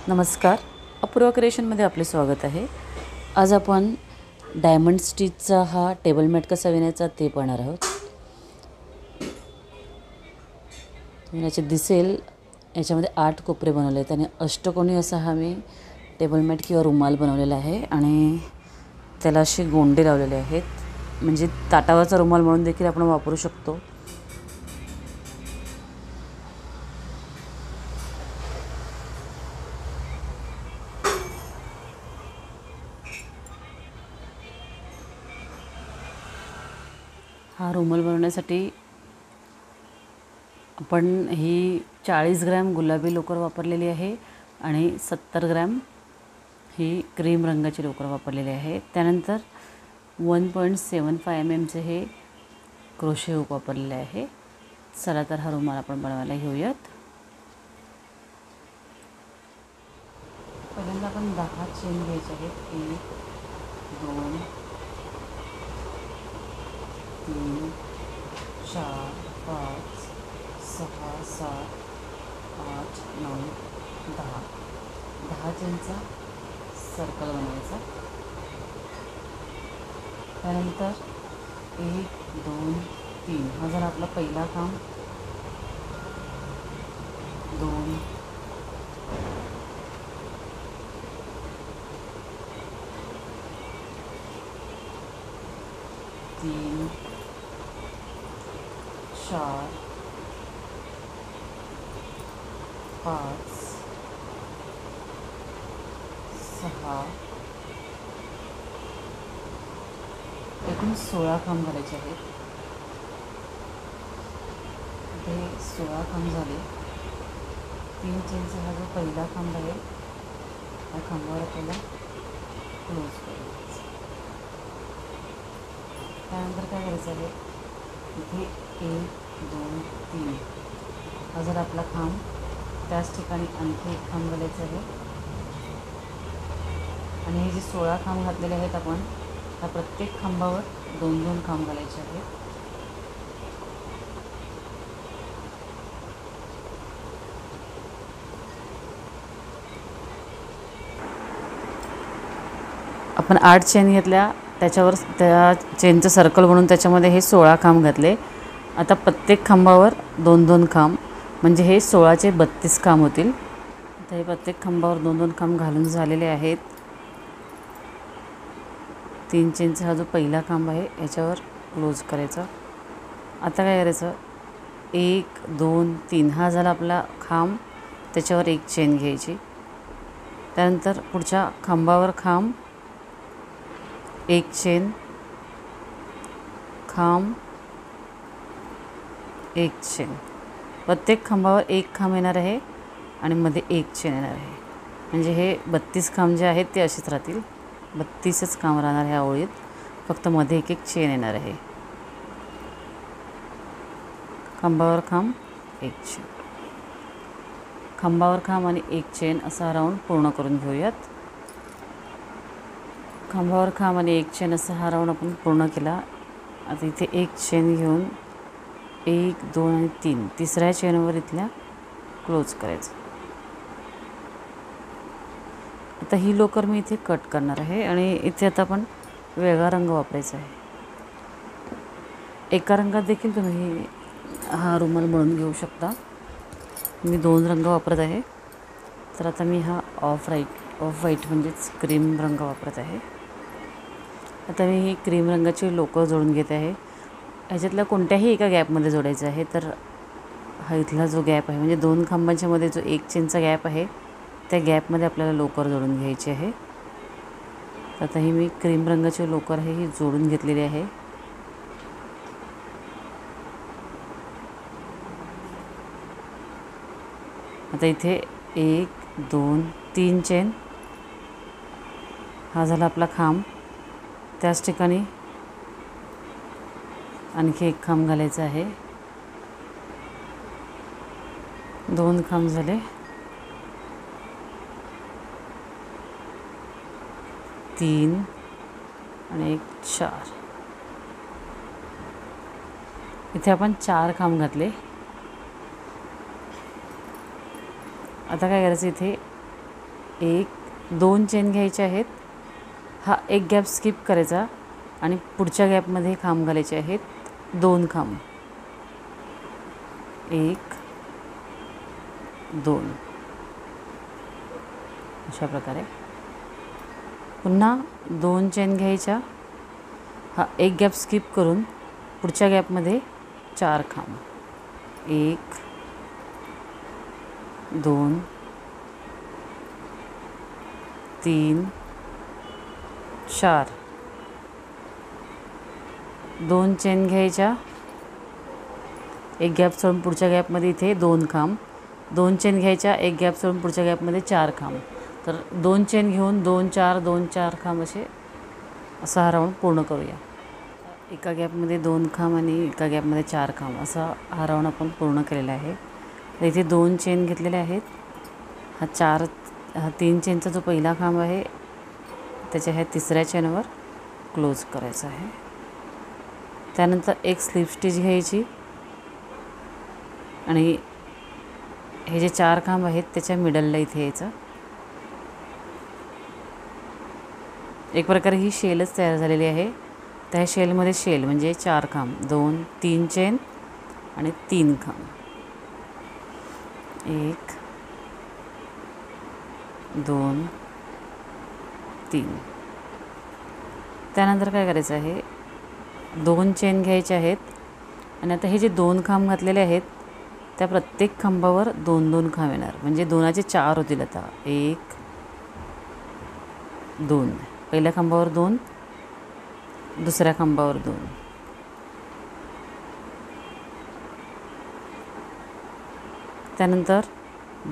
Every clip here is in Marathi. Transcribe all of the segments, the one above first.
नमस्कार, अपूर्वा क्रिएशनमध्ये आपले स्वागत आहे। आज आपण डायमंड स्टिचचा हा टेबल मॅट कसा विणायचा ते पाहणार आहोत। याचे दिसेल याच्यामध्ये 8 कोपरे बनवले आहेत आणि अष्टकोनी असा हा मी टेबल मॅट किंवा रुमाल बनवलेला आहे आणि त्याला असे गोंडे लावलेले आहेत, म्हणजे ताटावरचा रुमाल म्हणून देखील आपण वापरू शकतो। हा रुमाल बनवण्यासाठी आपण ही 40 ग्रॅम गुलाबी लोकर वापरलेली आहे आणि 70 ग्रॅम ही क्रीम रंगाची लोकर वापरलेली आहे। त्यानंतर 1.75 mm चे हे क्रोशे हुक वापरलेले आहे। चला तर हा रुमाल आपण बनवायला घेऊयात। पहिल्यांदा आपण 10 चेन घ्यायचे आहेत। 1 2 3 4 5 6 7 8 9 10 चेनचा सर्कल बनवायचा। त्यानंतर 1 2 3 हा झाला आपला पहिला काम। 2 3 4 5 6 एकूण 16 खांब करायचे आहेत। ते 16 खांब झाले। 3 चेनचा हा जो पहिला खांब आहे त्या खांबावर आपल्याला क्लोज करायचं। त्यानंतर काय करायचं आहे, इथे 1 2 3 हा जर आपला खांब, त्याच ठिकाणी आणखी एक खांब घालायचं आहे आणि हे जे 16 खांब घातलेले आहेत आपण, त्या प्रत्येक खांबावर 2-2 खांब घालायचे आहेत। आपण 8 चेन घेतल्या, त्याच्यावर त्या चेनचं सर्कल बनवून त्याच्यामध्ये हे 16 खांब घातले। आता प्रत्येक खांबावर 2-2 खांब, म्हणजे हे 16चे 32 खांब होतील। आता हे प्रत्येक खांबावर 2-2 खांब घालून झालेले आहेत। 3 चेनचा हा जो पहिला खांब आहे याच्यावर क्लोज करायचा। आता काय करायचं, 1 2 3 हा झाला आपला खांब, त्याच्यावर एक चेन घ्यायची। त्यानंतर पुढच्या खांबावर खांब, एक चेन, खांब, एक चेन। प्रत्येक खांबावर एक खांब येणार आहे आणि मध्ये एक चेन येणार आहे, म्हणजे हे 32 खांब जे आहेत ते असेच राहतील। 32च खांब राहणार ह्या ओळीत, फक्त मध्ये एक एक चेन येणार आहे। खांबावर खांब, एक चेन, खांबावर खांब आणि एक चेन असा राऊंड पूर्ण करून घेऊयात। खांबावर खांब आणि एक चेन असा हा राऊंड आपण पूर्ण केला। आता इथे एक चेन घेऊन 1 2 आणि 3 तिसऱ्या चेनवर इथल्या क्लोज करायचं। आता ही लोकर मी इथे कट करणार आहे आणि इथे आता आपण वेगळा रंग वापरायचा आहे। एका रंगात देखील तुम्ही हा रुमाल बनवून घेऊ शकता। मी 2 रंग वापरत आहे, तर आता मी हा ऑफ व्हाईट म्हणजेच क्रीम रंग वापरत आहे। आता मी ही क्रीम रंगाची लोकर जोडून घेते आहे। ह्याच्यातल्या कोणत्याही एका गॅपमध्ये जोडायचं आहे। तर हा इथला जो गॅप आहे, म्हणजे 2 खांबांच्या मध्ये जो 1 चेनचा गॅप आहे, त्या गॅपमध्ये आपल्याला लोकर जोडून घ्यायची आहे। आता ही मी क्रीम रंगाची लोकर आहे ही जोडून घेतलेली आहे। आता इथे 1 2 3 चेन हा झाला आपला खांब, त्याच ठिकाणी आणखी एक खांब घालायचा आहे। 2 खांब झाले। 3 आणि 1 4 इथे आपण 4 खांब घातले। आता काय करायचं, इथे दोन चेन घ्यायचे आहेत, हा एक गॅप स्किप करायचा आणि पुढच्या गॅपमध्ये खांब घालायचे आहेत, 2 खांब, 1 2 अशा प्रकारे. पुन्हा 2 चेन घ्यायच्या, हा एक गॅप स्किप करून पुढच्या गॅपमध्ये 4 खांब, 1 2 3 4. 2 चेन घ्यायच्या, एक गॅप सोडून पुढच्या गॅपमध्ये इथे 2 खांब, 2 चेन घ्यायच्या, एक गॅप सोडून पुढच्या गॅपमध्ये 4 खांब. तर 2 चेन घेऊन 2 4 2 4 खांब असा हा राऊंड पूर्ण करूया. एका गॅपमध्ये 2 खांब आणि एका गॅपमध्ये 4 खांब असा हा राऊंड आपण पूर्ण केलेला आहे. तर इथे 2 चेन घेतलेले आहेत. हा 3 चेनचा जो पहिला खांब आहे त्याच्या ह्या तिसऱ्या चेनवर क्लोज करायचा आहे. त्यानंतर एक स्लिप स्टिच घ्यायची आणि हे जे 4 खांब आहेत त्याच्या मिडलला इथे यायचं. एक प्रकारे ही शेलच तयार झालेली आहे. त्या शेलमध्ये शेल म्हणजे 4 खांब, 2 3 चेन आणि 3 खांब, 1 2 3. त्यानंतर काय करायचं आहे, 2 चेन घ्यायचे आहेत आणि आता हे जे 2 खांब घातलेले आहेत त्या प्रत्येक खांबावर 2 2 खांब येणार, म्हणजे 2चे 4 होतील. आता 1 2, पहिल्या खांबावर 2, दुसऱ्या खांबावर 2. त्यानंतर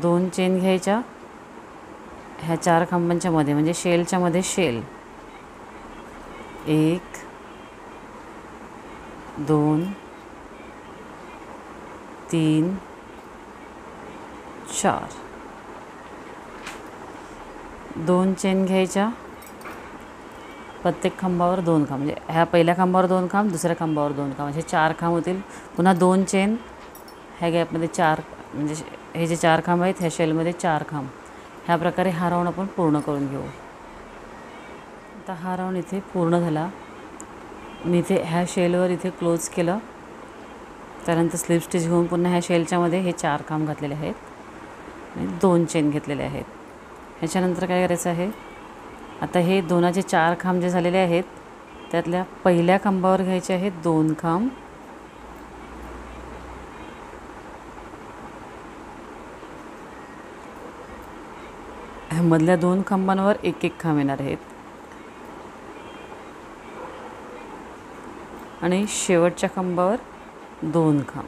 2 चेन घ्यायच्या, ह्या 4 खांबांच्या मध्ये म्हणजे शेलच्या मध्ये शेल, 1 2 3 4. 2 चेन घ्यायच्या, प्रत्येक खांबावर 2 खांब, म्हणजे ह्या पहिल्या खांबावर 2 खांब, दुसऱ्या खांबावर 2 खांब, असे 4 खांब होतील. पुन्हा 2 चेन, ह्या गॅपमध्ये 4, म्हणजे हे जे 4 खांब आहेत ह्या शेलमध्ये 4 खांब. ह्या प्रकारे हा राऊंड आपण पूर्ण करून घेऊ. आता हा राऊंड इथे पूर्ण झाला. मी इथे ह्या शेलवर इथे क्लोज केलं. त्यानंतर स्लिप स्टिच घेऊन पुन्हा ह्या शेलच्या मध्ये हे 4 खांब घातलेले आहेत आणि 2 चेन घेतलेले आहेत. ह्याच्यानंतर काय करायचं आहे, आता हे 2चे 4 खांब जे झालेले आहेत त्यातल्या पहिल्या खांबावर घ्यायचे आहेत 2 खांब, मधल्या 2 खांबांवर एक एक खांब येणार आहेत आणि शेवटच्या खांबावर 2 खांब,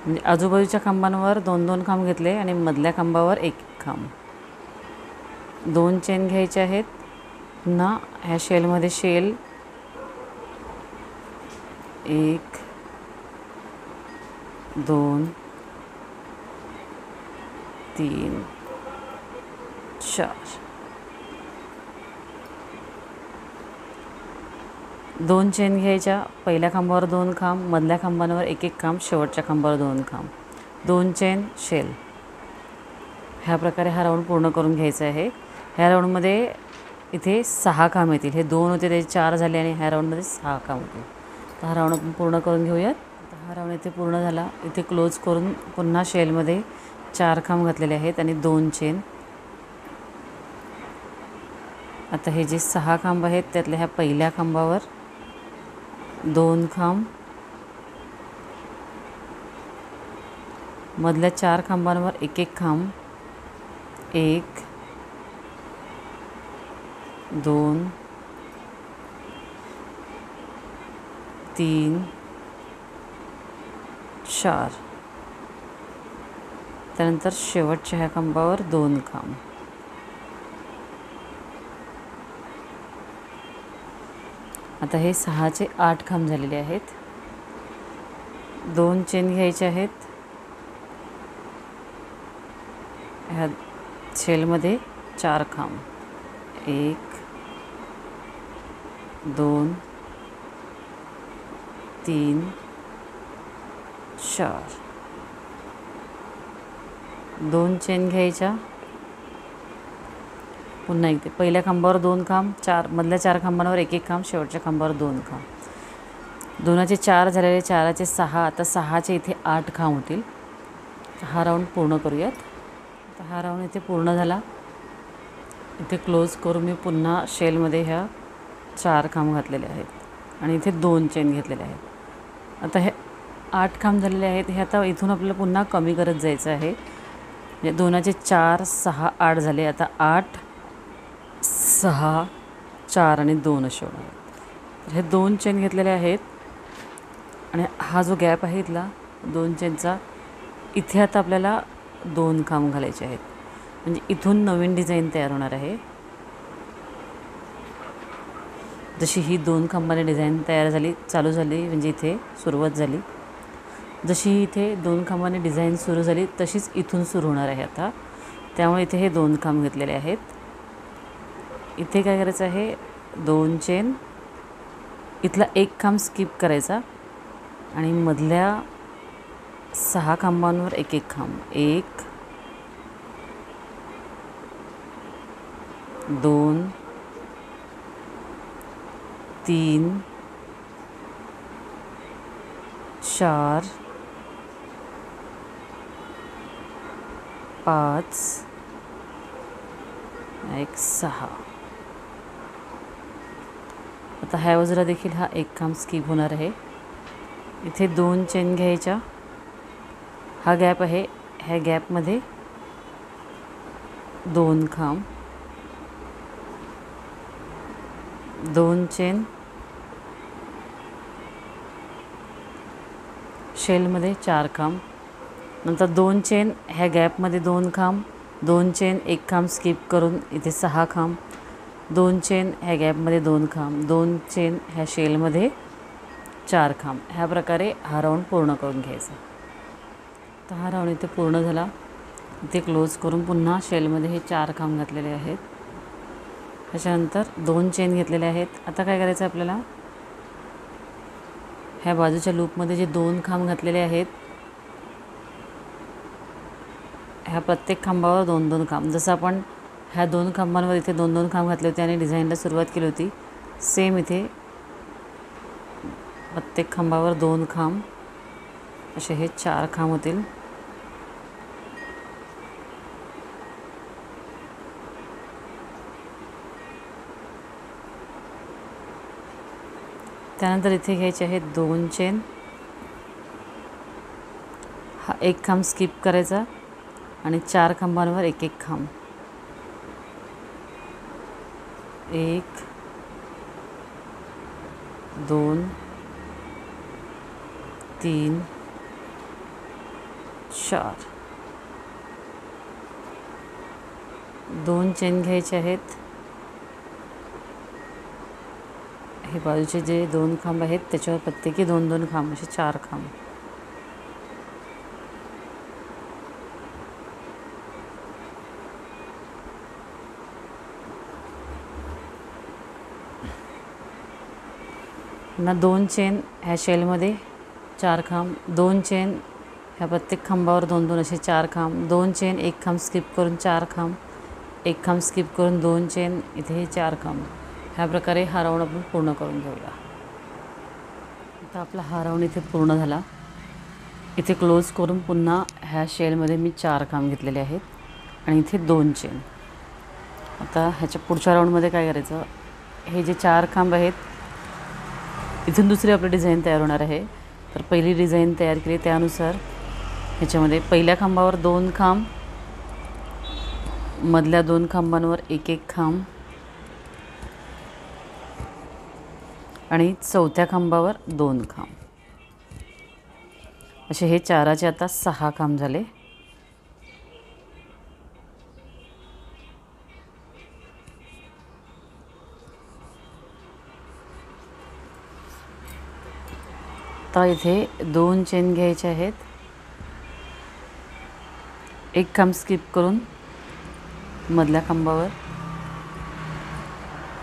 म्हणजे आजूबाजूच्या खांबांवर 2 2 खांब घेतले आणि मधल्या खांबावर एक खांब. 2 चेन घ्यायचे आहेत, पुन्हा ह्या शेलमध्ये शेल, 1 2 3 4. 2 चेन घ्यायच्या, पहिल्या खांबावर 2 खांब, मधल्या खांबांवर एक एक खांब, शेवटच्या खांबावर 2 खांब, 2 चेन शेल. ह्या प्रकारे हा राऊंड पूर्ण करून घ्यायचा आहे. ह्या राऊंडमध्ये इथे 6 खांब येतील. हे 2 होते त्याचे 4 झाले आणि ह्या राऊंडमध्ये 6 खांब होतील. तर हा राऊंड आपण पूर्ण करून घेऊयात. आता हा राऊंड इथे पूर्ण झाला. इथे क्लोज करून पुन्हा शेलमध्ये 4 खांब घातलेले आहेत आणि 2 चेन. आता हे जे 6 खांब आहेत त्यातल्या ह्या पहिल्या खांबावर 2 खांब, मधल्या 4 खांबांवर एक एक खांब, 1 2 3 4. त्यानंतर शेवटच्या ह्या खांबावर 2 खांब. आता हे 6चे 8 खांब झालेले आहेत. 2 चेन घ्यायचे आहेत, ह्या शेलमध्ये 4 खांब, 1 2 3 4. 2 चेन घ्यायच्या, पुन्हा इथे पहिल्या खांबावर 2 खांब, मधल्या 4 खांबांवर एक एक खांब, शेवटच्या खांबावर 2 खांब. 2चे 4 झालेले, 4चे 6, आता 6चे इथे 8 खांब होतील. हा राऊंड पूर्ण करूयात. आता हा राऊंड इथे पूर्ण झाला. इथे क्लोज करून मी पुन्हा शेलमध्ये ह्या 4 खांब घातलेले आहेत आणि इथे 2 चेन घेतलेले आहेत. आता हे 8 खांब झालेले आहेत. हे आता इथून आपल्याला पुन्हा कमी करत जायचं आहे. म्हणजे 2चे 4, 6, 8 झाले. आता 8, 6, 4 आणि 2 असे होणार. तर हे 2 चेन घेतलेले आहेत आणि हा जो गॅप आहे इथला 2 चेनचा, इथे आता आपल्याला 2 खांब घालायचे आहेत. म्हणजे इथून नवीन डिझाईन तयार होणार आहे. जशी ही 2 खांबाने डिझाईन तयार झाली, चालू झाली, म्हणजे इथे सुरुवात झाली. जशी इथे 2 खांबाने डिझाईन सुरू झाली तशीच इथून सुरू होणार आहे आता. त्यामुळे इथे हे 2 खांब घेतलेले आहेत. इथे काय करायचं आहे, 2 चेन, इथला 1 खांब स्किप करायचा आणि मधल्या 6 खांबांवर एक एक खांब. 1, 2, 3, 4, 5, 6. आता ह्या बाजूला देखील हा 1 खांब स्किप होणार आहे. इथे 2 चेन घ्यायच्या. हा गॅप आहे, ह्या गॅपमध्ये 2 खांब, 2 चेन, शेलमध्ये 4 खांब, नंतर 2 चेन, ह्या गॅपमध्ये 2 खांब, 2 चेन, 1 खांब स्किप करून इथे 6 खांब, 2 चेन, ह्या गॅपमध्ये 2 खांब, 2 चेन, ह्या शेलमध्ये 4 खांब. ह्या प्रकारे हा राऊंड पूर्ण करून घ्यायचा. तर हा राऊंड इथे पूर्ण झाला. इथे क्लोज करून पुन्हा शेलमध्ये हे 4 खांब घातलेले आहेत. त्याच्यानंतर 2 चेन घेतलेले आहेत. आता काय करायचं आपल्याला, ह्या बाजूच्या लूपमध्ये जे 2 खांब घातलेले आहेत, ह्या प्रत्येक खांबावर 2-2 खांब. जसं आपण ह्या 2 खांबांवर इथे 2-2 खांब घातले होते आणि डिझाईनला सुरुवात केली होती, सेम इथे प्रत्येक खांबावर 2 खांब, असे हे 4 खांब होतील. त्यानंतर इथे घ्यायचे आहेत 2 चेन, हा 1 खांब स्किप करायचा आणि 4 खांबांवर एक एक खांब. 1, 2, 3, 4. 2 चेन घ्यायचे आहेत. हे बाजूचे जे 2 खांब आहेत त्याच्यावर प्रत्येकी 2-2 खांब, असे 4 खांब. पुन्हा 2 चेन, ह्या शेलमध्ये 4 खांब, 2 चेन, ह्या प्रत्येक खांबावर 2-2 असे 4 खांब, 2 चेन, 1 खांब स्किप करून 4 खांब, 1 खांब स्किप करून 2 चेन, इथे 4 खांब. ह्या प्रकारे हा राऊंड आपण पूर्ण करून घेऊया. आता आपला हा राऊंड इथे पूर्ण झाला. इथे क्लोज करून पुन्हा ह्या शेलमध्ये मी 4 खांब घेतलेले आहेत आणि इथे 2 चेन. आता ह्याच्या पुढच्या राऊंडमध्ये काय करायचं, हे जे 4 खांब आहेत, इथून दुसरी आपली डिझाईन तयार होणार आहे. तर पहिली डिझाईन तयार केली त्यानुसार ह्याच्यामध्ये पहिल्या खांबावर 2 खांब, मधल्या 2 खांबांवर एक एक खांब आणि चौथ्या खांबावर 2 खांब, असे हे 4चे आता 6 खांब झाले. आता इथे 2 चेन घ्यायचे आहेत. 1 खांब स्किप करून मधल्या खांबावर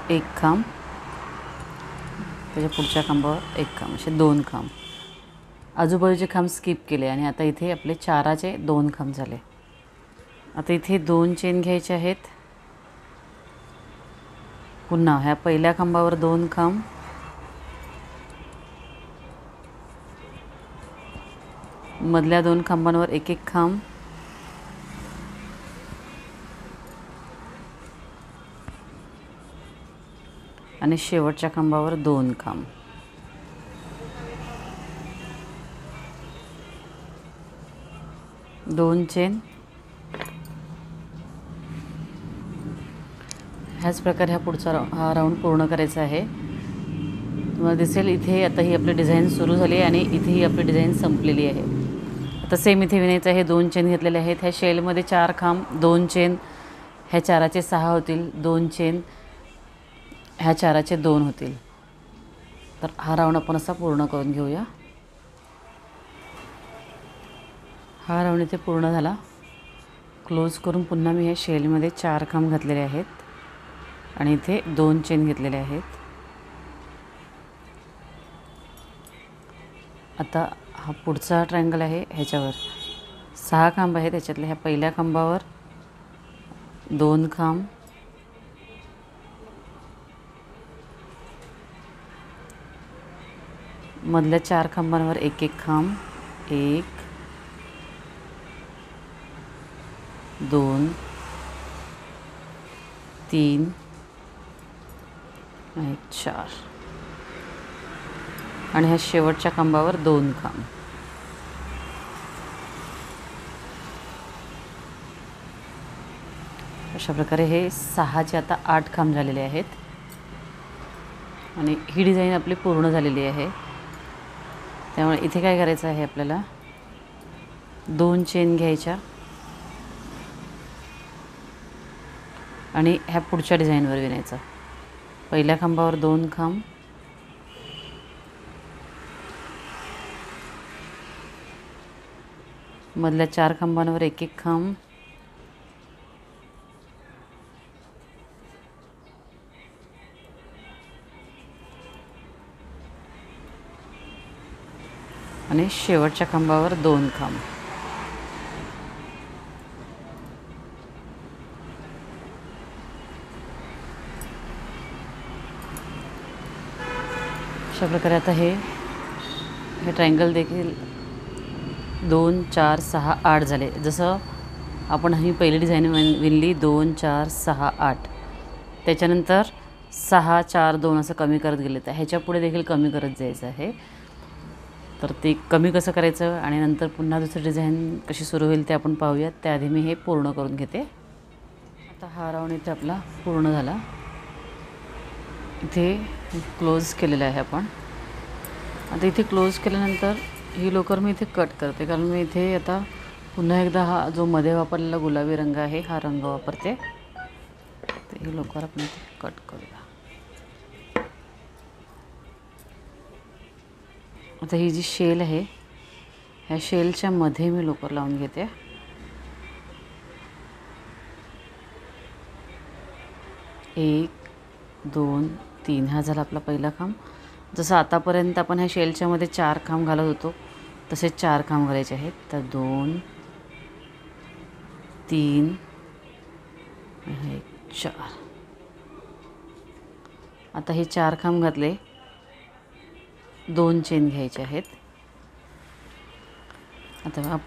1 खांब, त्याच्या पुढच्या खांबावर 1 खांब, असे 2 खांब. आजूबाजूचे खांब स्किप केले आणि आता इथे आपले 4चे 2 खांब झाले. आता इथे 2 चेन घ्यायचे आहेत. पुन्हा ह्या पहिल्या खांबावर 2 खांब, मधल्या 2 खांबांवर एक एक खांब, आणि शेवटच्या खांबावर 2 खांब. दोन चेन. ह्याच प्रकारे हा पुढचा हा राऊंड पूर्ण करायचा आहे. तुम्हाला दिसेल इथे आता ही आपली डिझाईन सुरू झाली आहे आणि इथे ही आपली डिझाईन संपलेली आहे. आता सेम इथे विणायचं आहे. 2 चेन घेतलेले आहेत. ह्या शेलमध्ये 4 खांब, 2 चेन, ह्या 4चे 6 होतील, 2 चेन, ह्या 4चे 2 होतील. तर हा राऊंड आपण असा पूर्ण करून घेऊया. हा राऊंड इथे पूर्ण झाला. क्लोज करून पुन्हा मी ह्या शेलमध्ये 4 खांब घातलेले आहेत आणि इथे 2 चेन घेतलेले आहेत. आता हा पुढचा ट्रायंगल आहे. ह्याच्यावर 6 खांब आहेत. त्याच्यातल्या ह्या पहिल्या खांबावर 2 खांब, मधल्या 4 खांबांवर एक एक खांब, 1, 2, 3 आणि 4, आणि ह्या शेवटच्या खांबावर 2 खांब. अशा प्रकारे हे 6चे आता 8 खांब झालेले आहेत आणि ही डिझाईन आपली पूर्ण झालेली आहे. त्यामुळे इथे काय करायचं आहे आपल्याला, 2 चेन घ्यायच्या आणि ह्या पुढच्या डिझाईनवर विणायचं. पहिल्या खांबावर 2 खांब, मधल्या 4 खांबांवर एक एक खांब, आणि शेवटच्या खांबावर 2 खांब. अशा प्रकारे आता हे ट्रायंगल देखील 2, 4, 6, 8 झाले. जसं आपण ही पहिली डिझाईन विणली 2, 4, 6, 8, त्याच्यानंतर 6, 4, 2 असं कमी करत गेले. तर ह्याच्या पुढे देखील कमी करत जायचं आहे. तर ते कमी कसं करायचं आणि नंतर पुन्हा दुसरी डिझाईन कशी सुरू होईल ते आपण पाहूयात. त्याआधी मी हे पूर्ण करून घेते. आता हा राऊंड इथे आपला पूर्ण झाला. इथे क्लोज केलेलं आहे आपण. आता इथे क्लोज केल्यानंतर ही लोकर मी इथे कट करते, कारण मी इथे आता पुन्हा एकदा हा जो मध्ये वापरलेला गुलाबी रंग आहे हा रंग वापरते. तर ही लोकर आपण इथे कट करूया. आता ही जी शेल आहे ह्या शेलच्या मध्ये मी लोकर लावून घेते. एक, 2, 3 हा झाला आपला पहिला खांब. जसं आतापर्यंत आपण ह्या शेलच्या मध्ये 4 खांब घालत होतो तसे 4 खांब घालायचे आहेत. तर 2, 3 आणि 4. आता हे 4 खांब घातले, 2 चेन घ्यायचे आहेत. आता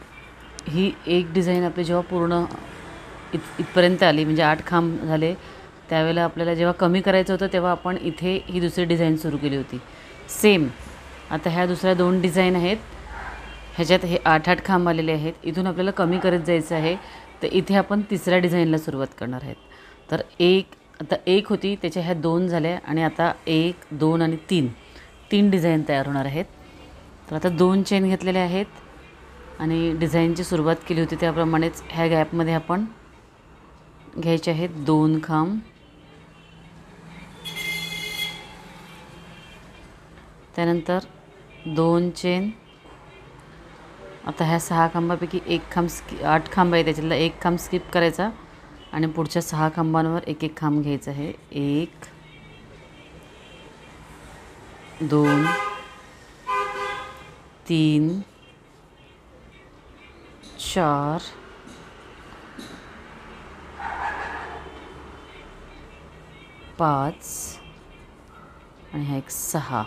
ही एक डिझाईन आपली जेव्हा पूर्ण इथपर्यंत आली म्हणजे 8 खांब झाले, त्यावेळेला आपल्याला जेव्हा कमी करायचं होतं तेव्हा आपण इथे ही दुसरी डिझाईन सुरू केली होती सेम. आता ह्या दुसऱ्या 2 डिझाईन आहेत, ह्याच्यात हे 8-8 खांब आलेले आहेत. इथून आपल्याला कमी करत जायचं आहे. तर इथे आपण तिसऱ्या डिझाईनला सुरुवात करणार आहेत. तर आता एक होती, त्याच्या ह्या 2 झाल्या आणि आता 1, 2 आणि 3 डिझाईन तयार होणार आहेत. तर आता 2 चेन घेतलेले आहेत आणि डिझाईनची सुरुवात केली होती त्याप्रमाणेच ह्या गॅपमध्ये आपण घ्यायचे आहेत 2 खांब. त्यानंतर 2 चेन. आता ह्या 6 खांबापैकी 1 खांब 8 खांब आहे त्याच्यातला 1 खांब स्किप करायचा आणि पुढच्या 6 खांबांवर एक एक खांब घ्यायचा आहे. 1, 2, 3, 4, 5, 5 आणि हा एक 6.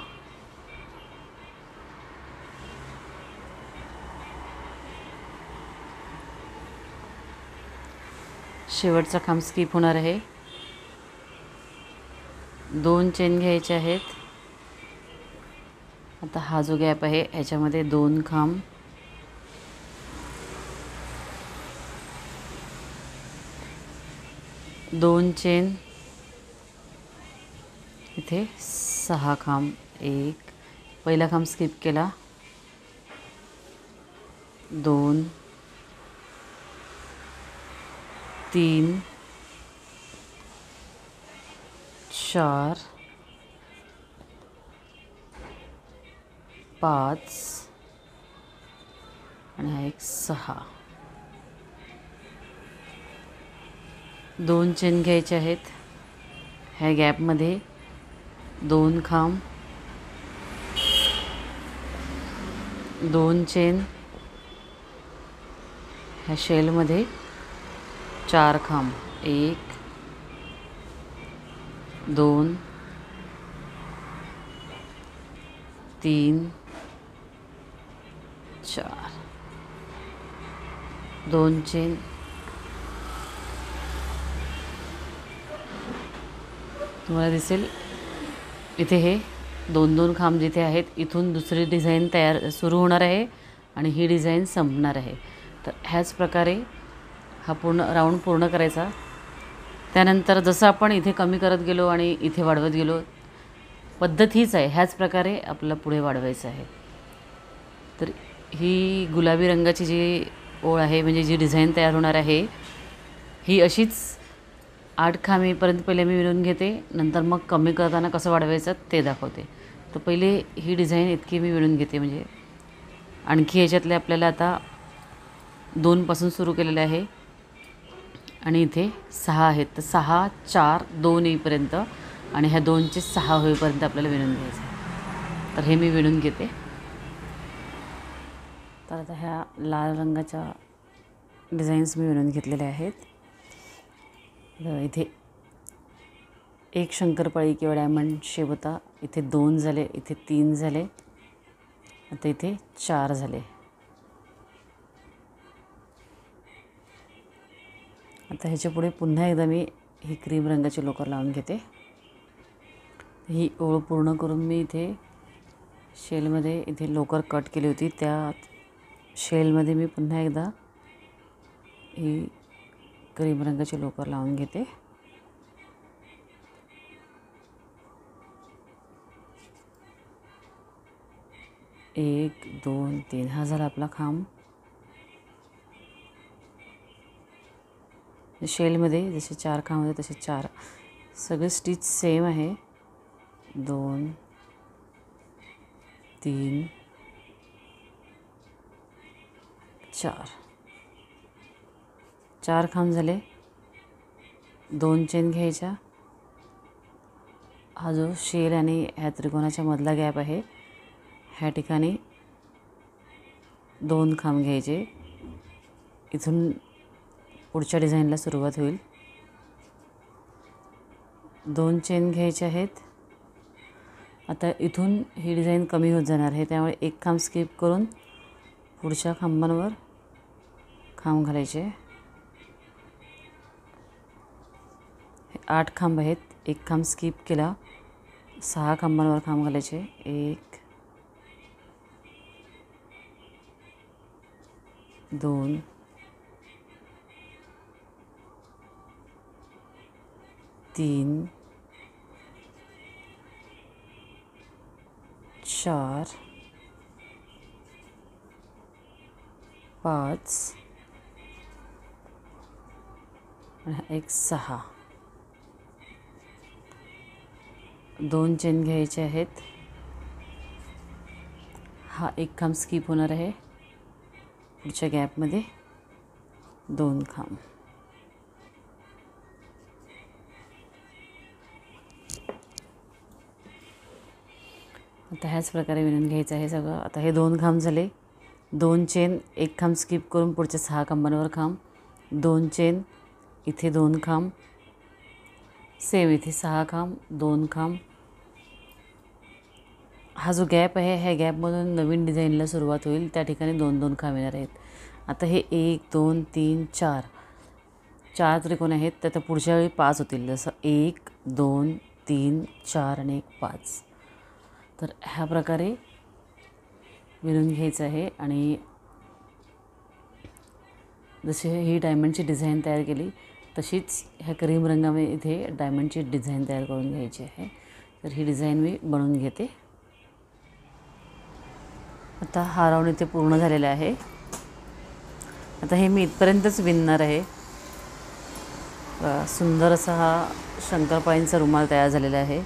शेवटचा खांब स्किप होणार आहे. 2 चेन घ्यायचे आहेत. आता हा जो गॅप आहे ह्याच्यामध्ये 2 खांब, 2 चेन, इथे 6 खांब, 1 पहिला खांब स्किप केला, 2 3 4 5 आणि हा एक 6. 2 चेन घ्यायचे आहेत. ह्या गॅपमध्ये 2 खांब, 2 चेन, ह्या शेलमध्ये 4 खांब, 1 2 3 4. 2 चेन, तुम्हाला दिसेल इथे हे 2-2 खांब जिथे आहेत इथून दुसरी डिझाईन तयार सुरू होणार आहे आणि ही डिझाईन संपणार आहे. तर ह्याच प्रकारे हा पूर्ण राऊंड पूर्ण करायचा. त्यानंतर जसं आपण इथे कमी करत गेलो आणि इथे वाढवत गेलो, पद्धत हीच आहे. ह्याच प्रकारे आपल्याला पुढे वाढवायचं आहे. तर ही गुलाबी रंगाची जी ओळ आहे म्हणजे जी डिझाईन तयार होणार आहे ही अशीच 8 खांबीपर्यंत पहिले मी विणून घेते, नंतर मग कमी करताना कसं वाढवायचं ते दाखवते. तर पहिले ही डिझाईन इतकी मी विणून घेते. म्हणजे आणखी ह्याच्यातले आपल्याला आता 2 पासून सुरू केलेले आहे आणि इथे 6 आहेत. तर 6 4 2 येईपर्यंत आणि ह्या 2चे 6 होईपर्यंत आपल्याला विणून घ्यायचं आहे. तर हे मी विणून घेते. तर आता ह्या लाल रंगाच्या डिझाईन्स मी विणून घेतलेल्या आहेत. इथे एक शंकरपाळी किंवा डायमंड शेप होता, इथे 2 झाले, इथे 3 झाले, आता इथे 4 झाले. आता ह्याच्या पुढे पुन्हा एकदा मी ही क्रीम रंगाची लोकर लावून घेते. ही ओळ पूर्ण करून मी इथे शेलमध्ये इथे लोकर कट केली होती, त्या शेलमध्ये मी पुन्हा एकदा ही क्रीम रंगाची लोकर लावून घेते. एक 2 3 हा झाला आपला खांब. शेलमध्ये जसे 4 खांब होते तसे 4 सगळे स्टिच सेम आहे. 2 3 4 4 खांब झाले. 2 चेन घ्यायच्या. हा जो शेल आणि ह्या त्रिकोणाच्या मधला गॅप आहे ह्या ठिकाणी 2 खांब घ्यायचे. इथून पुढच्या डिझाईनला सुरुवात होईल. 2 चेन घ्यायचे आहेत. आता इथून ही डिझाईन कमी होत जाणार आहे, त्यामुळे एक खांब स्किप करून पुढच्या खांबांवर खांब घालायचे. 8 खांब आहेत, एक खांब स्किप केला, 6 खांबांवर खांब घालायचे. 1 2 3 4 5 आणि एक 6. 2 चेन घ्यायचे आहेत. हा एक खांब स्किप होणार आहे. पुढच्या गॅपमध्ये 2 खांब. आता ह्याच प्रकारे विणून घ्यायचं आहे सगळं. आता हे 2 खांब झाले. 2 चेन, एक खांब स्किप करून पुढच्या 6 खांबांवर खांब, 2 चेन, इथे 2 खांब, सेम इथे 6 खांब 2 खांब. हा जो गॅप आहे ह्या गॅपमधून नवीन डिझाईनला सुरुवात होईल. त्या ठिकाणी 2-2 खांब येणार आहेत. आता हे 1 2 3 4 4 त्रिकोण आहेत. तर आता पुढच्या वेळी 5 होतील. जसं 1 2 3 4 आणि 1 5. तर ह्या प्रकारे विणून घ्यायचं आहे. आणि जशी ही डायमंडची डिझाईन तयार केली तशीच ह्या क्रीम रंगामध्ये इथे डायमंडची डिझाईन तयार करून घ्यायची आहे. तर ही डिझाईन मी बनवून घेते. आता हा राऊंड इथे पूर्ण झालेला आहे. आता हे मी इथपर्यंतच विणणार आहे. सुंदर असा हा शंकरपाळींचा रुमाल तयार झालेला आहे.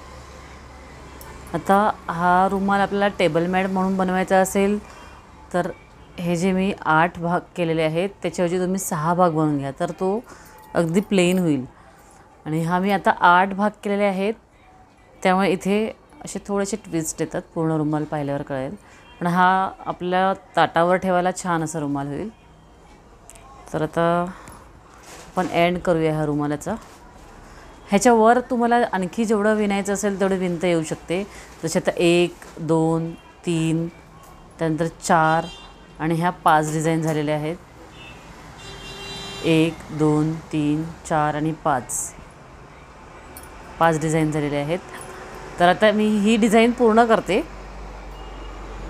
आता हा रुमाल आपल्याला टेबल मॅट म्हणून बनवायचा असेल तर हे जे मी 8 भाग केलेले आहेत त्याच्याऐवजी तुम्ही 6 भाग बनवून घ्या. तर तो अगदी प्लेन होईल. आणि हा मी आता 8 भाग केलेले आहेत त्यामुळे इथे असे थोडेसे ट्विस्ट येतात. पूर्ण रुमाल पाहिल्यावर कळेल. पण हा आपल्या ताटावर ठेवायला छान असा रुमाल होईल. तर आता आपण एंड करूया ह्या रुमालाचा. ह्याच्यावर तुम्हाला आणखी जेवढं विणायचं असेल तेवढं विणता येऊ शकते. जसे आता 1 2 3 त्यानंतर 4 आणि ह्या 5 डिझाईन झालेल्या आहेत. 1 2 3 4 आणि 5 डिझाईन झालेले आहेत. तर आता मी ही डिझाईन पूर्ण करते.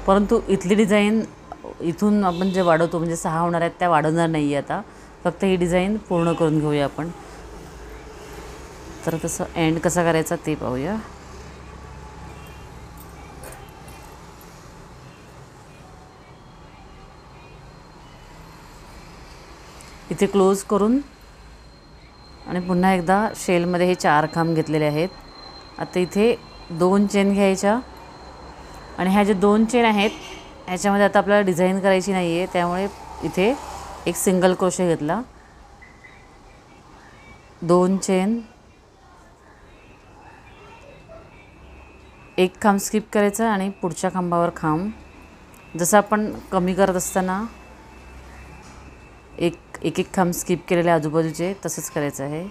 परंतु इथली डिझाईन इथून आपण जे वाढवतो म्हणजे 6 होणार आहेत त्या वाढवणार नाही आहे आता. फक्त ही डिझाईन पूर्ण करून घेऊया आपण. तर तसं एंड कसा करायचा ते पाहूया. इथे क्लोज करून आणि पुन्हा एकदा शेलमध्ये हे 4 खांब घेतलेले आहेत. आता इथे 2 चेन घ्यायच्या आणि ह्या जे 2 चेन आहेत ह्याच्यामध्ये आता आपल्याला डिझाईन करायची नाही आहे त्यामुळे इथे एक सिंगल क्रोशे घेतला. 2 चेन, 1 खांब स्किप करायचा आणि पुढच्या खांबावर खांब. जसं आपण कमी करत असताना एक खांब स्किप केलेले आजूबाजूचे तसंच करायचं आहे.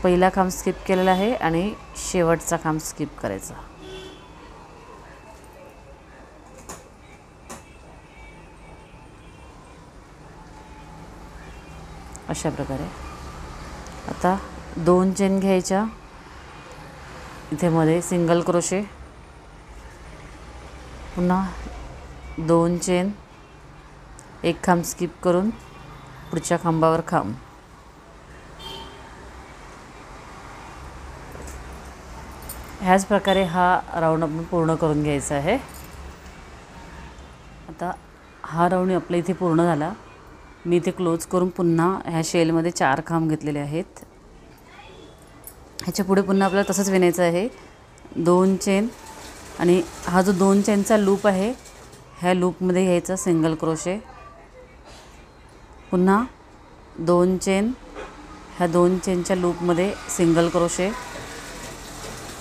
पहिला खांब स्किप केलेला आहे आणि शेवटचा खांब स्किप करायचा. अशा प्रकारे आता 2 चेन घ्यायच्या. इथे मध्ये सिंगल क्रोशे, पुन्हा 2 चेन, 1 खांब स्किप करून पुढच्या खांबावर खांब. ह्याच प्रकारे हा राऊंड आपण पूर्ण करून घ्यायचा आहे. आता हा राऊंड आपल्या इथे पूर्ण झाला. मी इथे क्लोज करून पुन्हा ह्या शेलमध्ये 4 खांब घेतलेले आहेत. ह्याच्या पुढे पुन्हा आपल्याला तसंच विणायचं आहे. 2 चेन आणि हा जो 2 चेनचा लूप आहे ह्या लूपमध्ये घ्यायचा सिंगल क्रोशे, पुन्हा 2 चेन, ह्या 2 चेनच्या लूपमध्ये सिंगल क्रोशे,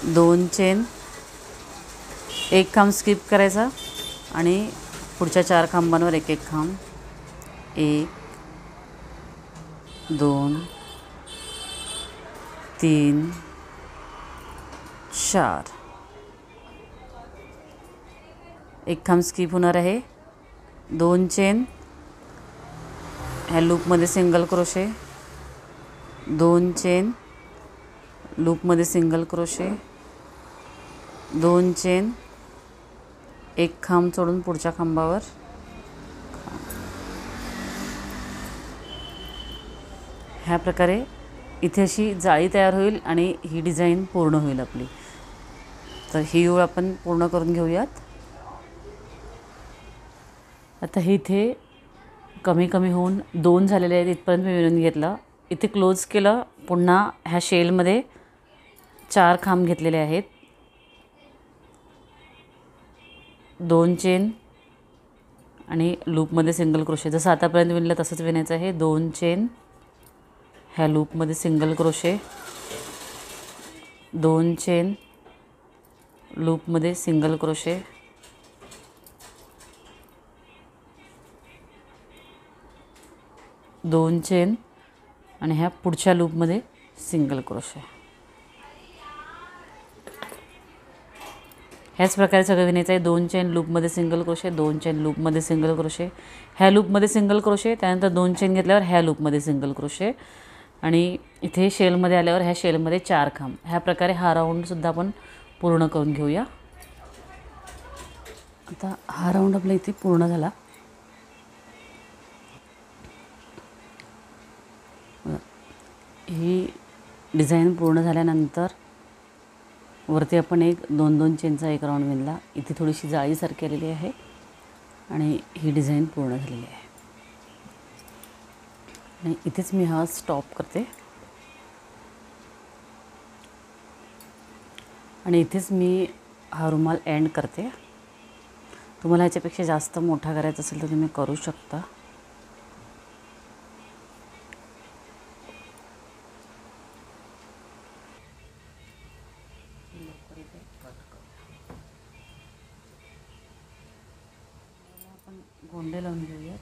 2 चेन, 1 खांब स्किप करायचा आणि पुढच्या 4 खांबांवर 1 1 खांब. 1 2 3 4. 1 खांब स्किप होणार आहे. 2 चेन, ह्या लूपमध्ये सिंगल क्रोशे, 2 चेन, लूपमध्ये सिंगल क्रोशे, 2 चेन, 1 खांब सोडून पुढच्या खांबावर. ह्या प्रकारे इथे अशी जाळी तयार होईल आणि ही डिझाईन पूर्ण होईल आपली. तर ही ओळ आपण पूर्ण करून घेऊयात. आता हे इथे कमी कमी होऊन 2 झालेले आहेत. इथपर्यंत मी विणून घेतलं. इथे क्लोज केलं. पुन्हा ह्या शेलमध्ये 4 खांब घेतलेले आहेत. 2 चेन आणि लूपमध्ये सिंगल क्रोशे. जसं आतापर्यंत विणलं तसंच विणायचं आहे. 2 चेन, ह्या लूपमध्ये सिंगल क्रोशे, 2 चेन, लूपमध्ये सिंगल क्रोशे, 2 चेन, आणि ह्या पुढच्या लूपमध्ये सिंगल क्रोशे. ह्याच प्रकारे सगळं विणायचं आहे. 2 चेन लूपमध्ये सिंगल क्रोशे, 2 चेन लूपमध्ये सिंगल क्रोशे, ह्या लूपमध्ये सिंगल क्रोशे, त्यानंतर 2 चेन घेतल्यावर ह्या लूपमध्ये सिंगल क्रोशे आणि इथे शेलमध्ये आल्यावर ह्या शेलमध्ये 4 खांब. ह्या प्रकारे हा राऊंडसुद्धा आपण पूर्ण करून घेऊया. आता हा राऊंड आपल्या इथे पूर्ण झाला. ही डिझाईन पूर्ण झाल्यानंतर वरती आपण एक 2-2 चेनचा एक राऊंड विणला. इथे थोडीशी जाळीसारखी आलेली आहे आणि ही डिझाईन पूर्ण झालेली आहे. आणि इथेच मी हा स्टॉप करते आणि इथेच मी हा रुमाल एंड करते. तुम्हाला ह्याच्यापेक्षा जास्त मोठा करायचा असेल तर तुम्ही करू शकता. आपण गोंडे लावून घेऊया.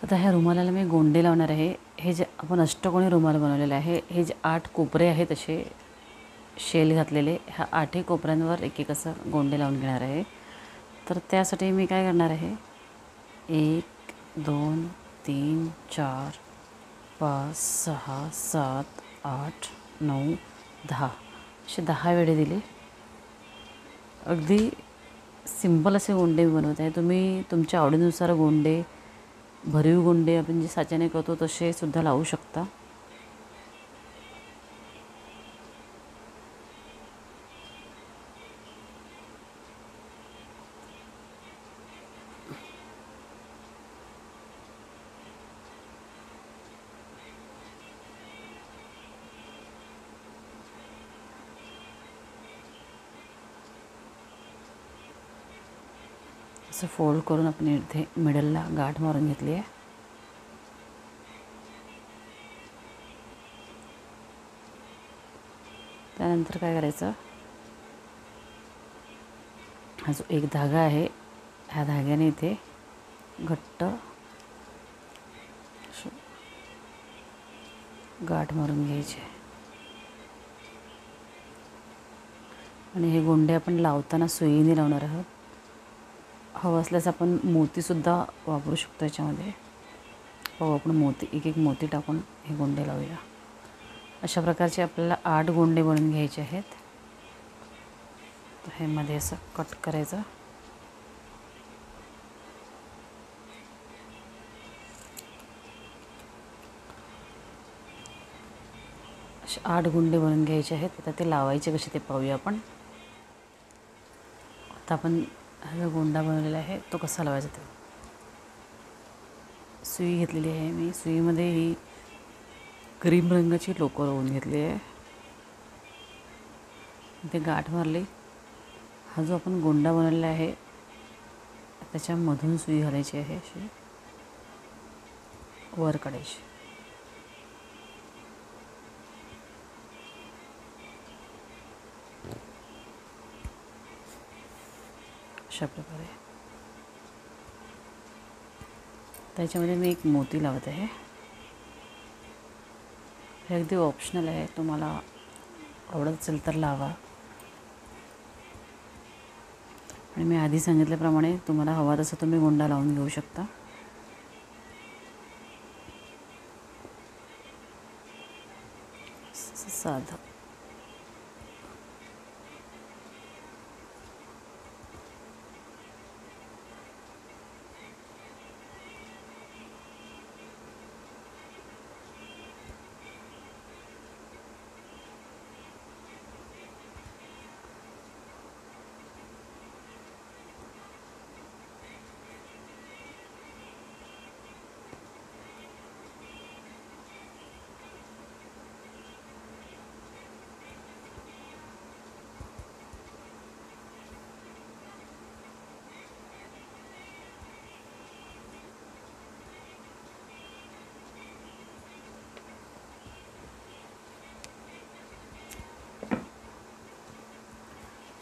आता ह्या रुमालाला मी गोंडे लावणार आहे. हे जे आपण अष्टकोनी रुमाल बनवलेला आहे, हे जे 8 कोपरे आहेत असे शेल घातलेले, ह्या 8ही कोपऱ्यांवर एक एक असं गोंडे लावून घेणार आहे. तर त्यासाठी मी काय करणार आहे, 1 2 3 4 5 6 7 8 9 10 असे 10 वेढे दिले. अगदी सिंपल असे गोंडे मी बनवत आहे. तुम्ही तुमच्या आवडीनुसार गोंडे, भरीव गोंडे आपण जे साच्याने करतो तसे सुद्धा लावू शकता. असं फोल्ड करून आपण इथे मिडलला गाठ मारून घेतली आहे. त्यानंतर काय करायचं, हा जो एक धागा आहे, ह्या धाग्याने इथे घट्ट गाठ मारून घ्यायची आणि हे गोंडे आपण लावताना सुईने लावणार आहोत. हवं असल्यास आपण मोतीसुद्धा वापरू शकतो याच्यामध्ये. आपण मोती एक एक मोती टाकून हे गोंडे लावूया. अशा प्रकारचे आपल्याला 8 गोंडे बनवून घ्यायचे आहेत. तर हे मध्ये असं कट करायचं. असे 8 गोंडे बनवून घ्यायचे आहेत. आता ते लावायचे कसे ते पाहूया आपण. आता आपण हा जो गोंडा बनवलेला आहे तो कसा लावायचा ते. सुई घेतलेली आहे मी. सुईमध्ये ही क्रीम रंगाची लोकर लावून घेतली आहे. ते गाठ मारली. हा जो आपण गोंडा बनवलेला आहे त्याच्यामधून सुई घालायची आहे, अशी वर काढायची. अशा प्रकारे. त्याच्यामध्ये मी एक मोती लावत आहे. हे अगदी ऑप्शनल आहे, तुम्हाला आवडत असेल तर लावा. आणि मी आधी सांगितल्याप्रमाणे तुम्हाला हवा तसं तुम्ही गोंडा लावून घेऊ शकता. साधा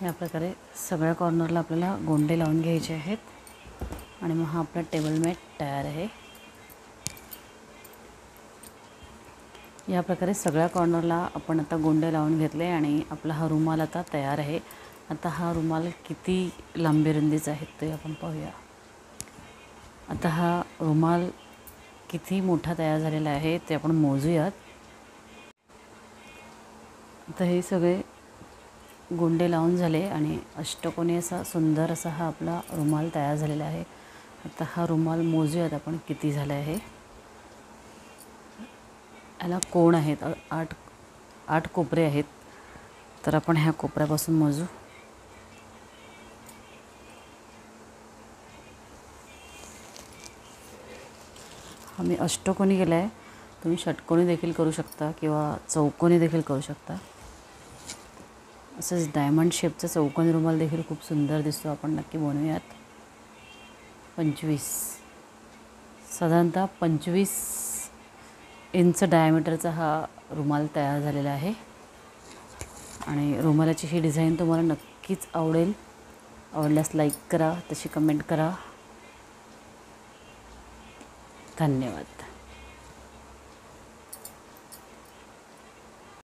या प्रकारे सगळ्या कॉर्नरला आपल्याला गोंडे लावून घ्यायचे आहेत आणि मग हा आपला टेबल मॅट तयार आहे। या प्रकारे सगळ्या कॉर्नरला आपण आता गोंडे लावून घेतले आणि आपला हा रुमाल आता तयार आहे। आता हा रुमाल किती लांबी रुंदीचा आहे ते आपण पाहूया। आता हा रुमाल किती मोठा तयार झालेला आहे ते आपण मोजूयात। आता हे सगळे गोंडे लावून झाले आणि अष्टकोनी असा सुंदर असा हा आपला रुमाल तयार झालेला आहे। आता हा रुमाल मोजूयात आपण किती झाला आहे। याला कोण आहेत, आठ कोपरे आहेत, तर आपण ह्या कोपऱ्यापासून मोजू। हा मी अष्टकोनी केला आहे, तुम्ही षटकोनी देखील करू शकता किंवा चौकोनी देखील करू शकता। असंच डायमंड शेपचा चौकोनी रुमाल देखील खूप सुंदर दिसतो, आपण नक्की बनवूयात। 25 साधारणतः 25 इंच डायमीटरचा हा रुमाल तयार झालेला आहे आणि रुमालाची ही डिझाईन तुम्हाला नक्कीच आवडेल। आवडल्यास लाईक करा, तशी कमेंट करा। धन्यवाद।